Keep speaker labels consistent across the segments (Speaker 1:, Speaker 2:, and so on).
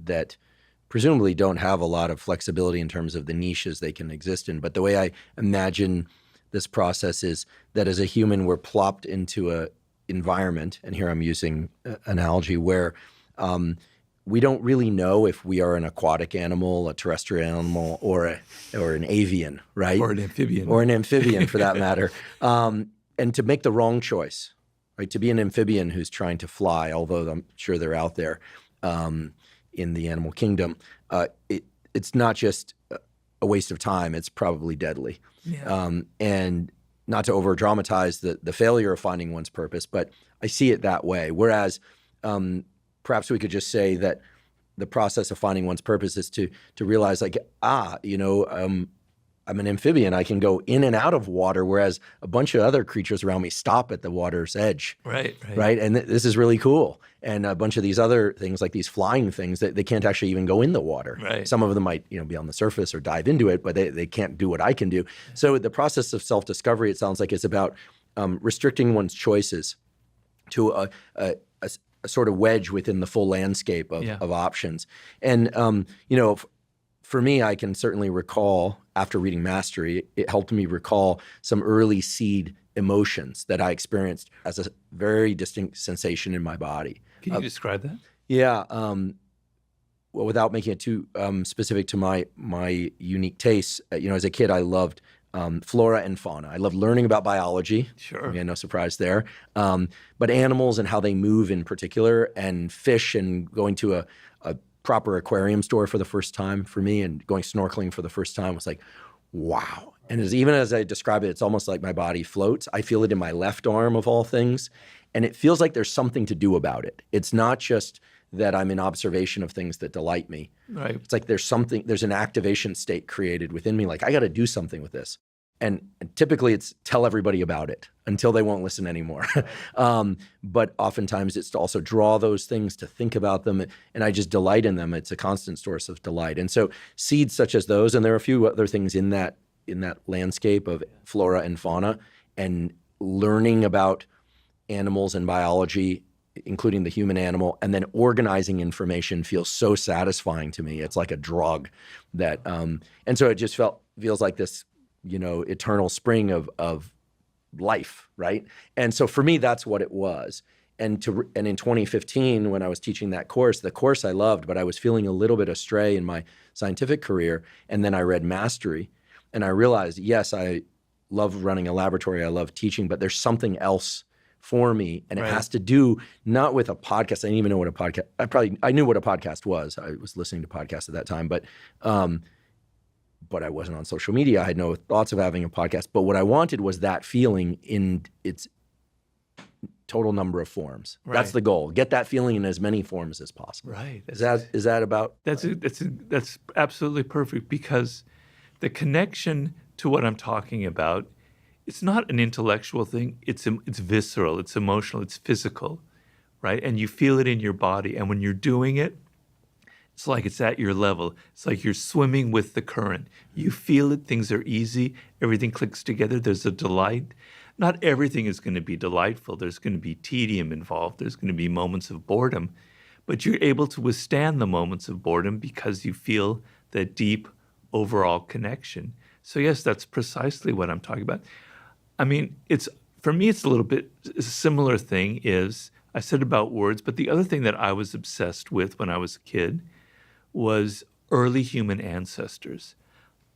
Speaker 1: that presumably don't have a lot of flexibility in terms of the niches they can exist in. But the way I imagine this process is that as a human, we're plopped into a environment, and here I'm using analogy, where we don't really know if we are an aquatic animal, a terrestrial animal, or an avian, right?
Speaker 2: Or an amphibian.
Speaker 1: Or an amphibian, for that matter. And to make the wrong choice, right? To be an amphibian who's trying to fly, although I'm sure they're out there in the animal kingdom, it's not just a waste of time, it's probably deadly.
Speaker 2: Yeah.
Speaker 1: And not to over-dramatize the failure of finding one's purpose, but I see it that way. Whereas perhaps we could just say that the process of finding one's purpose is to realize, like, I'm an amphibian. I can go in and out of water, whereas a bunch of other creatures around me stop at the water's edge.
Speaker 2: Right.
Speaker 1: And this is really cool. And a bunch of these other things, like these flying things, that they can't actually even go in the water.
Speaker 2: Right.
Speaker 1: Some of them might, be on the surface or dive into it, but they can't do what I can do. So the process of self-discovery, it sounds like, is about restricting one's choices to a sort of wedge within the full landscape of options. And for me, I can certainly recall, after reading Mastery, it helped me recall some early seed emotions that I experienced as a very distinct sensation in my body.
Speaker 2: Can you describe that?
Speaker 1: Yeah. Well, without making it too specific to my unique tastes, as a kid, I loved flora and fauna. I loved learning about biology.
Speaker 2: Sure.
Speaker 1: Yeah, no surprise there. But animals and how they move in particular, and fish, and going to a proper aquarium store for the first time for me, and going snorkeling for the first time was like, wow. And even as I describe it, it's almost like my body floats. I feel it in my left arm, of all things. And it feels like there's something to do about it. It's not just that I'm in observation of things that delight me.
Speaker 2: Right.
Speaker 1: It's like there's an activation state created within me. Like, I got to do something with this. And typically it's tell everybody about it until they won't listen anymore. But oftentimes it's to also draw those things, to think about them, and I just delight in them. It's a constant source of delight. And so seeds such as those, and there are a few other things in that landscape of flora and fauna, and learning about animals and biology, including the human animal, and then organizing information feels so satisfying to me. It's like a drug that, and so it just feels like this, eternal spring of life, right? And so for me, that's what it was. And in 2015, when I was teaching that course, the course I loved, but I was feeling a little bit astray in my scientific career. And then I read Mastery, and I realized, yes, I love running a laboratory, I love teaching, but there's something else for me, and it has to do not with a podcast. I didn't even know what a podcast. I knew what a podcast was. I was listening to podcasts at that time, but I wasn't on social media. I had no thoughts of having a podcast. But what I wanted was that feeling in its total number of forms. Right. That's the goal. Get that feeling in as many forms as possible.
Speaker 2: Right.
Speaker 1: Is that about?
Speaker 2: That's absolutely perfect, because the connection to what I'm talking about, it's not an intellectual thing. It's visceral. It's emotional. It's physical, right? And you feel it in your body. And when you're doing it, it's like it's at your level. It's like you're swimming with the current. You feel it. Things are easy. Everything clicks together. There's a delight. Not everything is going to be delightful. There's going to be tedium involved. There's going to be moments of boredom. But you're able to withstand the moments of boredom because you feel that deep overall connection. So yes, that's precisely what I'm talking about. I mean, for me, it's a little bit a similar thing is, I said about words, but the other thing that I was obsessed with when I was a kid was early human ancestors.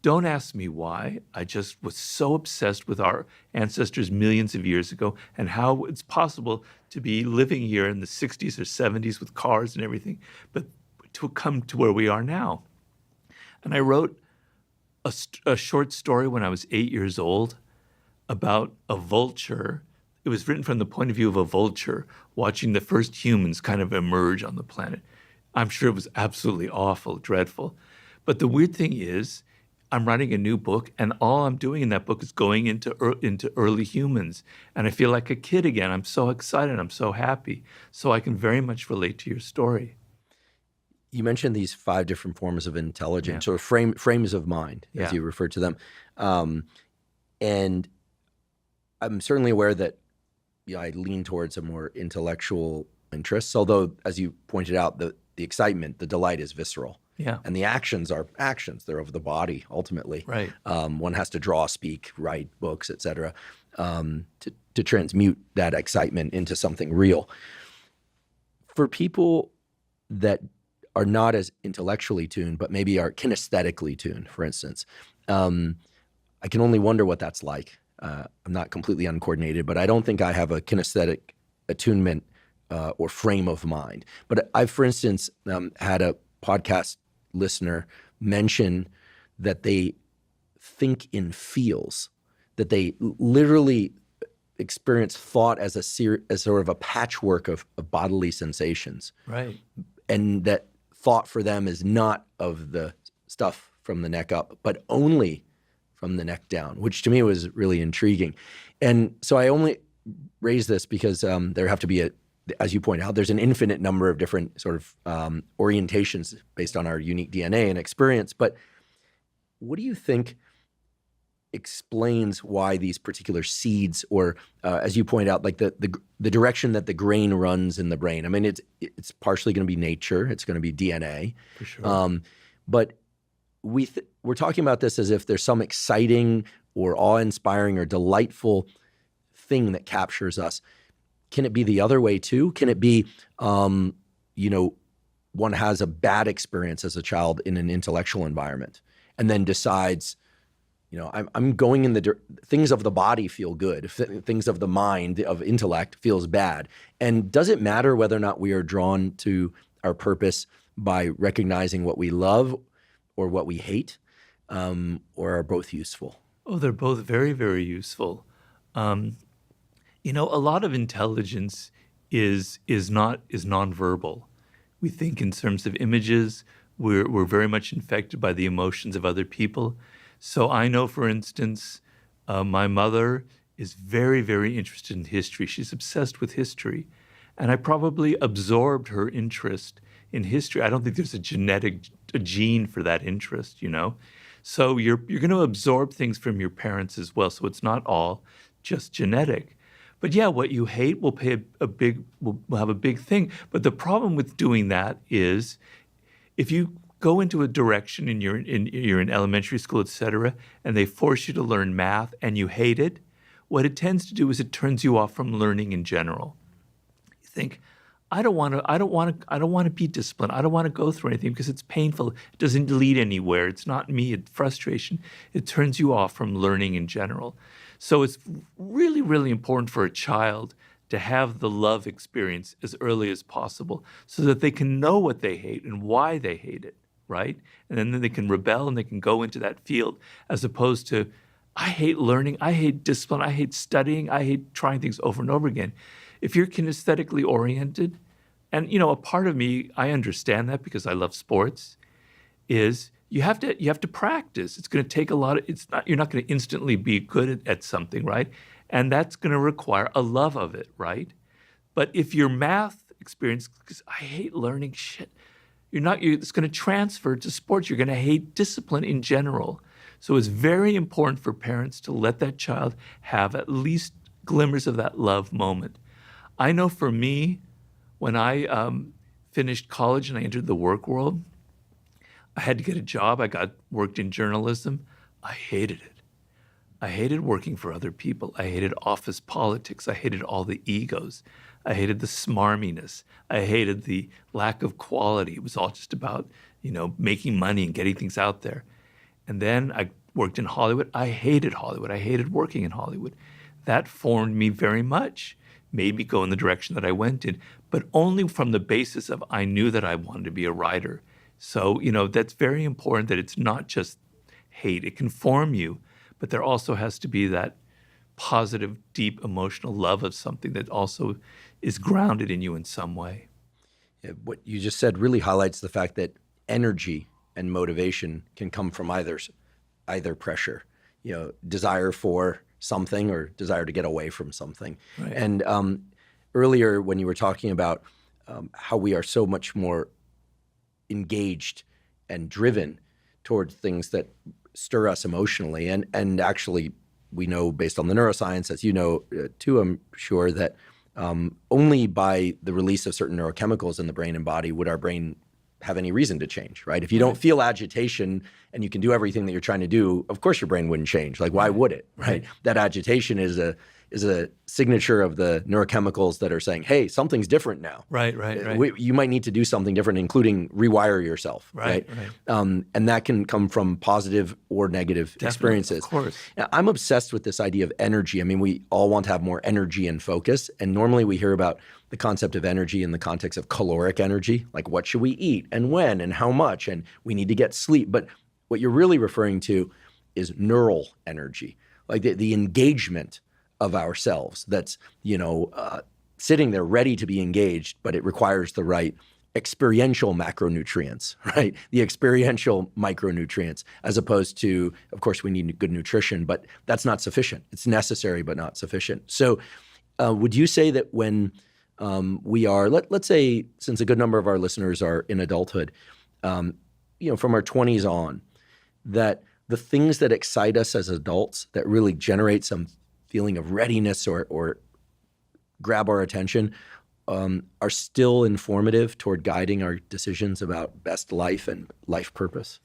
Speaker 2: Don't ask me why. I just was so obsessed with our ancestors millions of years ago, and how it's possible to be living here in the 60s or 70s with cars and everything, but to come to where we are now. And I wrote a short story when I was 8 years old about a vulture. It was written from the point of view of a vulture watching the first humans kind of emerge on the planet. I'm sure it was absolutely awful, dreadful. But the weird thing is, I'm writing a new book, and all I'm doing in that book is going into early humans. And I feel like a kid again. I'm so excited. I'm so happy. So I can very much relate to your story.
Speaker 1: You mentioned these 5 different forms of intelligence, or frames of mind, as you referred to them. And I'm certainly aware that I lean towards a more intellectual interest, although, as you pointed out, the excitement, the delight is visceral.
Speaker 2: Yeah.
Speaker 1: And the actions are actions. They're of the body, ultimately.
Speaker 2: Right.
Speaker 1: One has to draw, speak, write books, etc., to transmute that excitement into something real. For people that are not as intellectually tuned, but maybe are kinesthetically tuned, for instance, I can only wonder what that's like. I'm not completely uncoordinated, but I don't think I have a kinesthetic attunement or frame of mind. But I've, for instance, had a podcast listener mention that they think in feels, that they literally experience thought as as sort of a patchwork of bodily sensations.
Speaker 2: Right.
Speaker 1: And that thought for them is not of the stuff from the neck up, but only from the neck down, which to me was really intriguing. And so I only raise this because there have to be as you point out, there's an infinite number of different sort of orientations based on our unique DNA and experience. But what do you think explains why these particular seeds, or as you point out, like the direction that the grain runs in the brain? I mean, it's partially going to be nature, it's going to be DNA,
Speaker 2: For sure.
Speaker 1: but we're talking about this as if there's some exciting or awe-inspiring or delightful thing that captures us. Can it be the other way too? Can it be, one has a bad experience as a child in an intellectual environment and then decides, I'm going in things of the body feel good. Things of the mind, of intellect feels bad. And does it matter whether or not we are drawn to our purpose by recognizing what we love or what we hate, or are both useful?
Speaker 2: Oh, they're both very, very useful. A lot of intelligence is nonverbal. We think in terms of images. We're very much infected by the emotions of other people. So I know, for instance, my mother is very, very interested in history. She's obsessed with history. And I probably absorbed her interest in history. I don't think there's a gene for that interest, So you're going to absorb things from your parents as well. So it's not all just genetic. But yeah, what you hate will will have a big thing. But the problem with doing that is if you go into a direction and you're in elementary school, et cetera, and they force you to learn math and you hate it, what it tends to do is it turns you off from learning in general. You think, I don't want to be disciplined. I don't want to go through anything because it's painful. It doesn't lead anywhere. It's not me. It's frustration. It turns you off from learning in general. So it's really, really important for a child to have the love experience as early as possible so that they can know what they hate and why they hate it, right? And then they can rebel and they can go into that field, as opposed to, I hate learning, I hate discipline, I hate studying, I hate trying things over and over again. If you're kinesthetically oriented, and a part of me, I understand that because I love sports, is you have to practice. It's going to take a lot of, you're not going to instantly be good at something, right? And that's going to require a love of it, right? But if your math experience, because I hate learning shit, it's going to transfer to sports. You're going to hate discipline in general. So it's very important for parents to let that child have at least glimmers of that love moment. I know for me, when I finished college and I entered the work world, I had to get a job. I worked in journalism. I hated it. I hated working for other people. I hated office politics. I hated all the egos. I hated the smarminess. I hated the lack of quality. It was all just about, making money and getting things out there. And then I worked in Hollywood. I hated Hollywood. I hated working in Hollywood. That formed me very much, made me go in the direction that I went in, but only from the basis of I knew that I wanted to be a writer. So, that's very important, that it's not just hate. It can form you, but there also has to be that positive, deep emotional love of something that also is grounded in you in some way.
Speaker 1: Yeah, what you just said really highlights the fact that energy and motivation can come from either pressure, desire for something or desire to get away from something.
Speaker 2: Right.
Speaker 1: And earlier when you were talking about how we are so much more engaged and driven towards things that stir us emotionally, and actually we know based on the neuroscience, as you know too, I'm sure, that only by the release of certain neurochemicals in the brain and body would our brain have any reason to change, right? If you don't feel agitation and you can do everything that you're trying to do, of course your brain wouldn't change. Like, why would it, right? That agitation is a signature of the neurochemicals that are saying, hey, something's different now.
Speaker 2: Right.
Speaker 1: You might need to do something different, including rewire yourself, right? And that can come from positive or negative experiences.
Speaker 2: Of course.
Speaker 1: Now, I'm obsessed with this idea of energy. I mean, we all want to have more energy and focus. And normally we hear about the concept of energy in the context of caloric energy, like what should we eat and when and how much, and we need to get sleep. But what you're really referring to is neural energy, like the engagement of ourselves that's, sitting there ready to be engaged, but it requires the right experiential macronutrients, right? The experiential micronutrients, as opposed to, of course, we need good nutrition, but that's not sufficient. It's necessary, but not sufficient. So would you say that when we are, let's say, since a good number of our listeners are in adulthood, from our 20s on, that the things that excite us as adults that really generate some feeling of readiness or grab our attention are still informative toward guiding our decisions about best life and life purpose?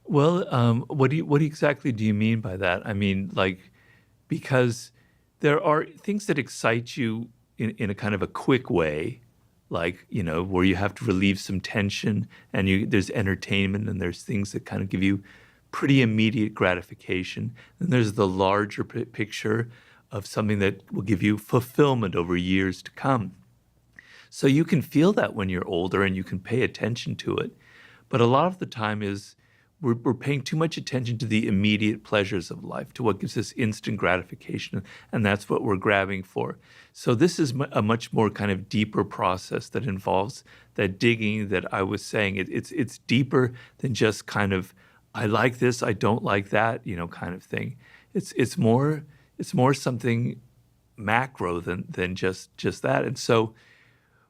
Speaker 2: Well, what exactly do you mean by that? I mean, because there are things that excite you in a kind of a quick way, where you have to relieve some tension, and there's entertainment, and there's things that kind of give you pretty immediate gratification. And there's the larger picture of something that will give you fulfillment over years to come. So you can feel that when you're older and you can pay attention to it. But a lot of the time is we're paying too much attention to the immediate pleasures of life, to what gives us instant gratification, and that's what we're grabbing for. So this is a much more kind of deeper process that involves that digging that I was saying. It's deeper than just kind of, I like this, I don't like that, kind of thing. It's more something macro than just that. And so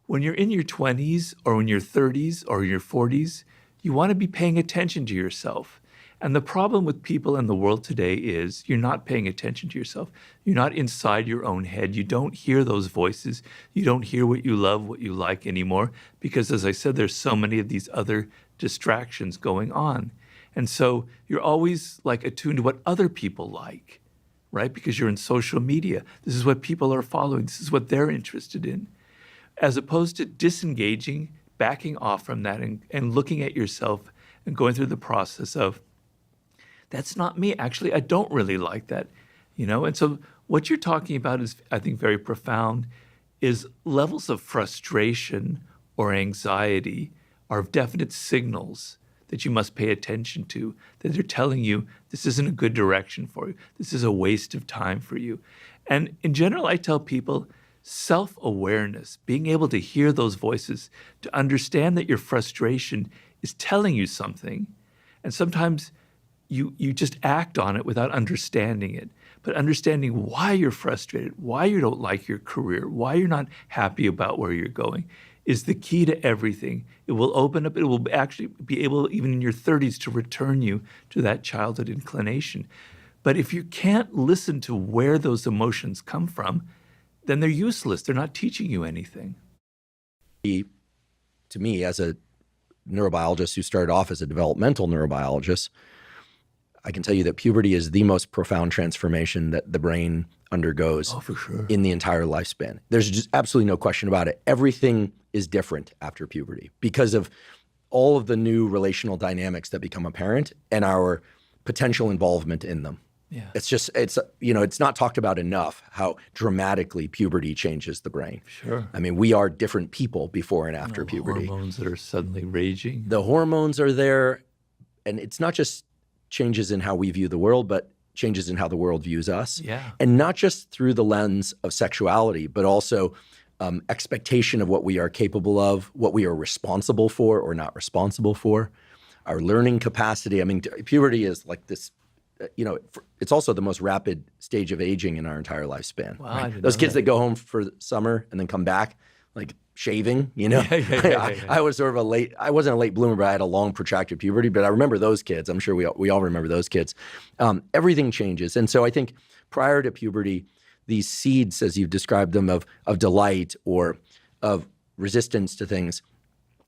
Speaker 2: when you're in your 20s or in your 30s or your 40s, you want to be paying attention to yourself. And the problem with people in the world today is you're not paying attention to yourself. You're not inside your own head. You don't hear those voices. You don't hear what you love, what you like anymore, because as I said, there's so many of these other distractions going on. And so you're always attuned to what other people like, right? Because you're in social media. This is what people are following. This is what they're interested in. As opposed to disengaging, backing off from that and looking at yourself and going through the process of, that's not me. Actually, I don't really like that, And so what you're talking about is, I think, very profound, is levels of frustration or anxiety are definite signals that you must pay attention to, that they're telling you this isn't a good direction for you. This is a waste of time for you. And in general, I tell people, self-awareness, being able to hear those voices, to understand that your frustration is telling you something. And sometimes you just act on it without understanding it. But understanding why you're frustrated, why you don't like your career, why you're not happy about where you're going is the key to everything. It will open up, it will actually be able, even in your 30s, to return you to that childhood inclination. But if you can't listen to where those emotions come from, then they're useless. They're not teaching you anything.
Speaker 1: To me, as a neurobiologist who started off as a developmental neurobiologist, I can tell you that puberty is the most profound transformation that the brain undergoes in the entire lifespan. There's just absolutely no question about it. Everything is different after puberty because of all of the new relational dynamics that become apparent and our potential involvement in them.
Speaker 2: Yeah.
Speaker 1: It's not talked about enough how dramatically puberty changes the brain.
Speaker 2: Sure.
Speaker 1: I mean, we are different people before and after puberty.
Speaker 2: Hormones that are suddenly raging.
Speaker 1: The hormones are there, and it's not just changes in how we view the world, but changes in how the world views us.
Speaker 2: Yeah.
Speaker 1: And not just through the lens of sexuality, but also expectation of what we are capable of, what we are responsible for or not responsible for, our learning capacity. I mean, puberty is like this, it's also the most rapid stage of aging in our entire lifespan.
Speaker 2: Wow,
Speaker 1: right? Those kids that go home for the summer and then come back, like shaving, I was sort of I wasn't a late bloomer, but I had a long protracted puberty, but I remember those kids. I'm sure we all remember those kids. Everything changes. And so I think prior to puberty, these seeds, as you've described them, of delight or of resistance to things,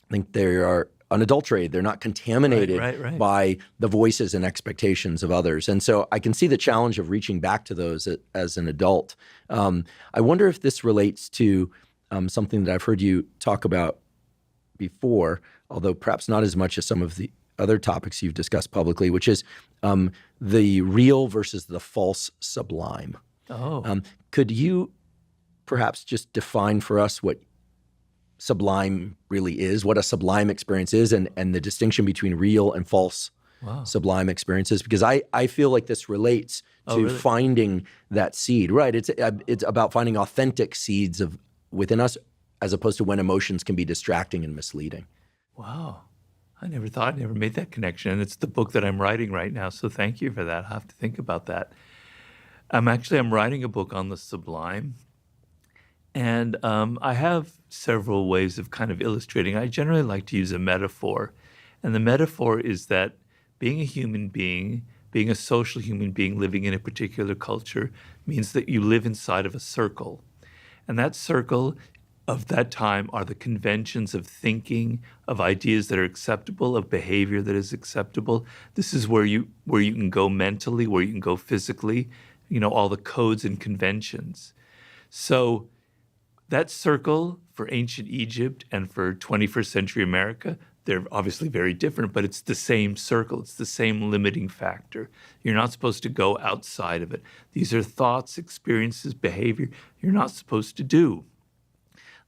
Speaker 1: I think they are unadulterated. They're not contaminated
Speaker 2: Right.
Speaker 1: by the voices and expectations of others. And so I can see the challenge of reaching back to those as an adult. I wonder if this relates to something that I've heard you talk about before, although perhaps not as much as some of the other topics you've discussed publicly, which is the real versus the false sublime. Could you perhaps just define for us what sublime really is, what a sublime experience is, and the distinction between real and false sublime experiences? Because I feel like this relates to finding that seed, right? It's about finding authentic seeds within us, as opposed to when emotions can be distracting and misleading.
Speaker 2: Wow. I never made that connection. And it's the book that I'm writing right now. So thank you for that. I have to think about that. I'm writing a book on the sublime. And I have several ways of kind of illustrating. I generally like to use a metaphor. And the metaphor is that being a human being, being a social human being living in a particular culture, means that you live inside of a circle. And that circle of that time are the conventions of thinking, of ideas that are acceptable, of behavior that is acceptable. This is where you can go mentally, where you can go physically, all the codes and conventions. So that circle for ancient Egypt and for 21st century America, they're obviously very different, but it's the same circle. It's the same limiting factor. You're not supposed to go outside of it. These are thoughts, experiences, behavior you're not supposed to do.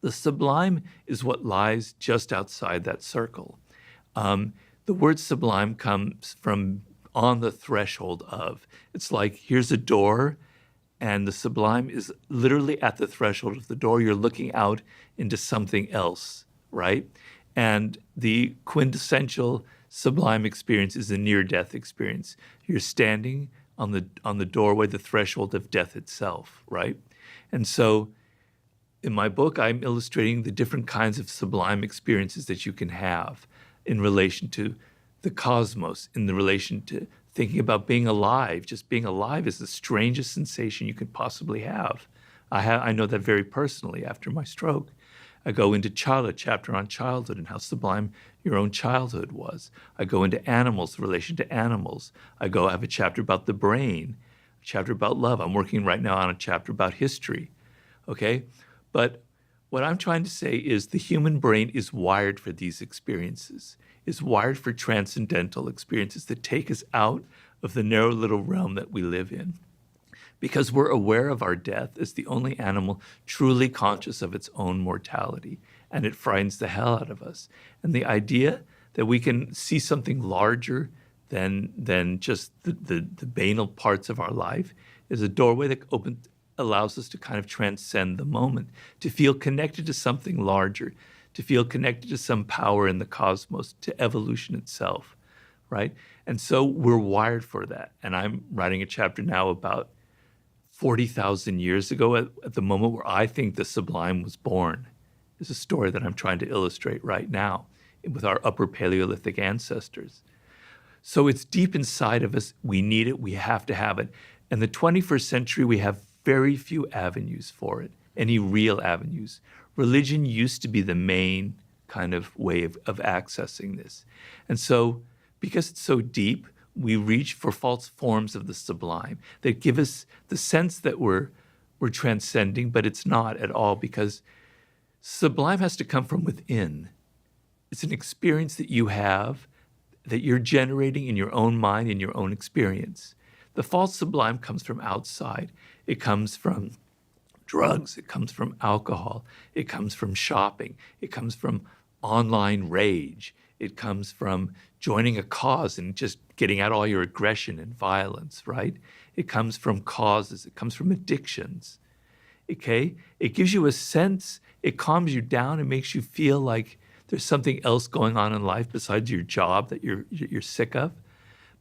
Speaker 2: The sublime is what lies just outside that circle. The word sublime comes from on the threshold of. It's like, here's a door, and the sublime is literally at the threshold of the door. You're looking out into something else, right? And the quintessential sublime experience is a near-death experience. You're standing on the doorway, the threshold of death itself, right? And so in my book, I'm illustrating the different kinds of sublime experiences that you can have in relation to the cosmos, in the relation to thinking about being alive. Just being alive is the strangest sensation you could possibly have. I know that very personally after my stroke. I go into childhood, chapter on childhood and how sublime your own childhood was. I go into animals, the relation to animals. I have a chapter about the brain, a chapter about love. I'm working right now on a chapter about history, okay? But what I'm trying to say is the human brain is wired for these experiences, is wired for transcendental experiences that take us out of the narrow little realm that we live in. Because we're aware of our death as the only animal truly conscious of its own mortality, and it frightens the hell out of us. And the idea that we can see something larger than just the banal parts of our life is a doorway that allows us to kind of transcend the moment, to feel connected to something larger, to feel connected to some power in the cosmos, to evolution itself, right? And so we're wired for that. And I'm writing a chapter now about 40,000 years ago at the moment where I think the sublime was born. Is a story that I'm trying to illustrate right now with our upper Paleolithic ancestors. So it's deep inside of us. We need it. We have to have it. In the 21st century, we have very few avenues for it, any real avenues. Religion used to be the main kind of way of accessing this. And so because it's so deep, we reach for false forms of the sublime that give us the sense that we're transcending, but it's not at all, because sublime has to come from within. It's an experience that you have, that you're generating in your own mind, in your own experience. The false sublime comes from outside. It comes from drugs. It comes from alcohol. It comes from shopping. It comes from online rage. It comes from joining a cause and just getting out all your aggression and violence, right? It comes from causes. It comes from addictions, okay? It gives you a sense. It calms you down. It makes you feel like there's something else going on in life besides your job that you're sick of.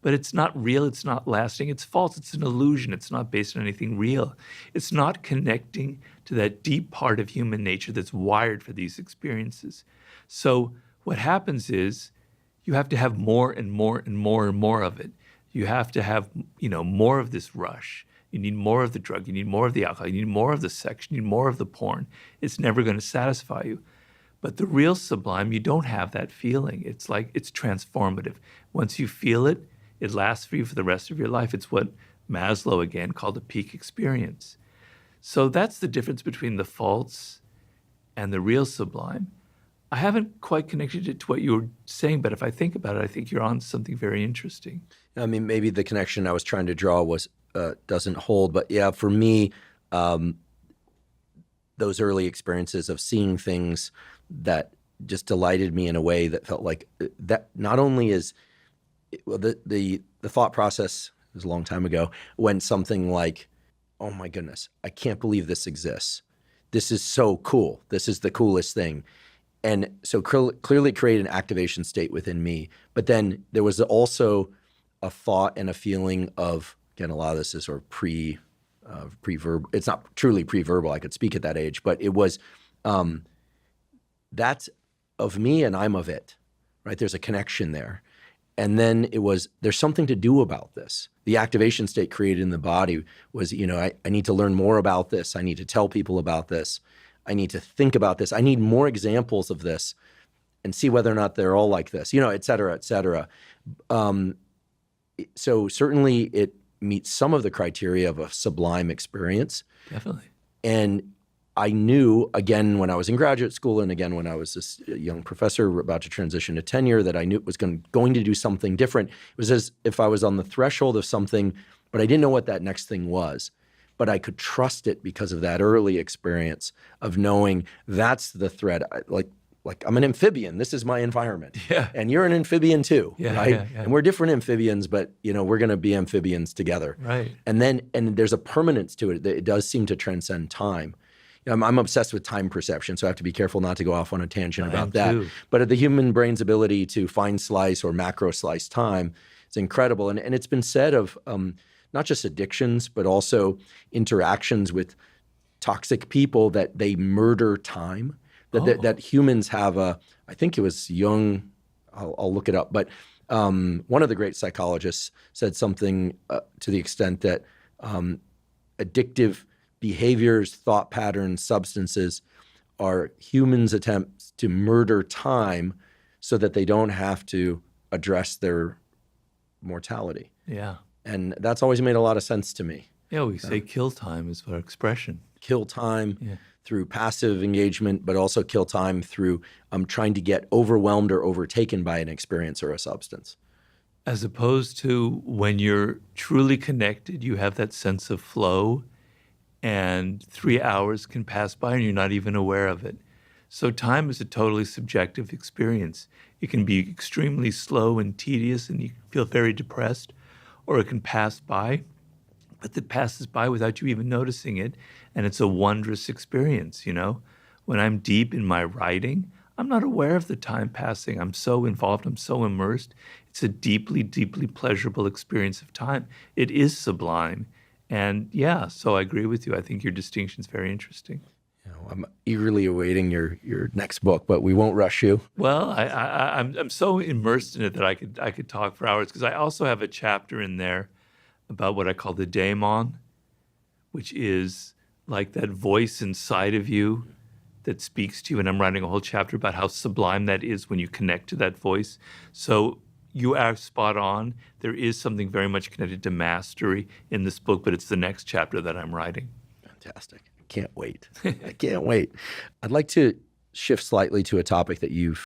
Speaker 2: But it's not real, it's not lasting, it's false, it's an illusion, it's not based on anything real. It's not connecting to that deep part of human nature that's wired for these experiences. So what happens is you have to have more and more and more and more of it. You have to have, more of this rush. You need more of the drug, you need more of the alcohol, you need more of the sex, you need more of the porn. It's never going to satisfy you. But the real sublime, you don't have that feeling. It's like, it's transformative. Once you feel it, it lasts for you for the rest of your life. It's what Maslow again called a peak experience. So that's the difference between the false and the real sublime. I haven't quite connected it to what you were saying, but if I think about it, I think you're on something very interesting.
Speaker 1: I mean, maybe the connection I was trying to draw was doesn't hold, but yeah, for me, those early experiences of seeing things that just delighted me in a way that felt like that not only is well, the thought process was a long time ago when something like, oh my goodness, I can't believe this exists. This is so cool. This is the coolest thing. And so clearly created an activation state within me. But then there was also a thought and a feeling of, again, a lot of this is sort of pre-verbal. It's not truly pre-verbal. I could speak at that age, but it was, that's of me and I'm of it, right? There's a connection there. And then it was, there's something to do about this. The activation state created in the body was, I need to learn more about this. I need to tell people about this. I need to think about this. I need more examples of this and see whether or not they're all like this, et cetera, et cetera. So certainly it meets some of the criteria of a sublime experience.
Speaker 2: Definitely.
Speaker 1: And I knew, again, when I was in graduate school and again when I was this young professor about to transition to tenure, that I knew it was going to do something different. It was as if I was on the threshold of something, but I didn't know what that next thing was. But I could trust it because of that early experience of knowing that's the thread. Like I'm an amphibian. This is my environment.
Speaker 2: Yeah.
Speaker 1: And you're an amphibian too,
Speaker 2: yeah,
Speaker 1: right?
Speaker 2: Yeah, yeah.
Speaker 1: And we're different amphibians, but we're going to be amphibians together.
Speaker 2: Right.
Speaker 1: And there's a permanence to it. It does seem to transcend time. I'm obsessed with time perception, so I have to be careful not to go off on a tangent about that.
Speaker 2: Too.
Speaker 1: But the human brain's ability to fine slice or macro slice time is incredible. And it's been said of not just addictions, but also interactions with toxic people that they murder time. That humans have I think it was Jung, I'll look it up, but one of the great psychologists said something to the extent that addictive behaviors, thought patterns, substances are humans' attempts to murder time so that they don't have to address their mortality.
Speaker 2: Yeah.
Speaker 1: And that's always made a lot of sense to me.
Speaker 2: Yeah, we say kill time is our expression.
Speaker 1: Kill time through passive engagement, but also kill time through trying to get overwhelmed or overtaken by an experience or a substance.
Speaker 2: As opposed to when you're truly connected, you have that sense of flow, and 3 hours can pass by and you're not even aware of it. So time is a totally subjective experience. It can be extremely slow and tedious and you feel very depressed, or it can pass by, but it passes by without you even noticing it, and it's a wondrous experience, When I'm deep in my writing, I'm not aware of the time passing. I'm so involved, I'm so immersed. It's a deeply, deeply pleasurable experience of time. It is sublime. And yeah, so I agree with you. I think your distinction is very interesting.
Speaker 1: I'm eagerly awaiting your next book, but we won't rush you.
Speaker 2: Well, I'm so immersed in it that I could talk for hours, because I also have a chapter in there about what I call the daemon, which is like that voice inside of you that speaks to you. And I'm writing a whole chapter about how sublime that is when you connect to that voice. So you are spot on. There is something very much connected to mastery in this book, but it's the next chapter that I'm writing.
Speaker 1: Fantastic. I can't wait. I can't wait. I'd like to shift slightly to a topic that you've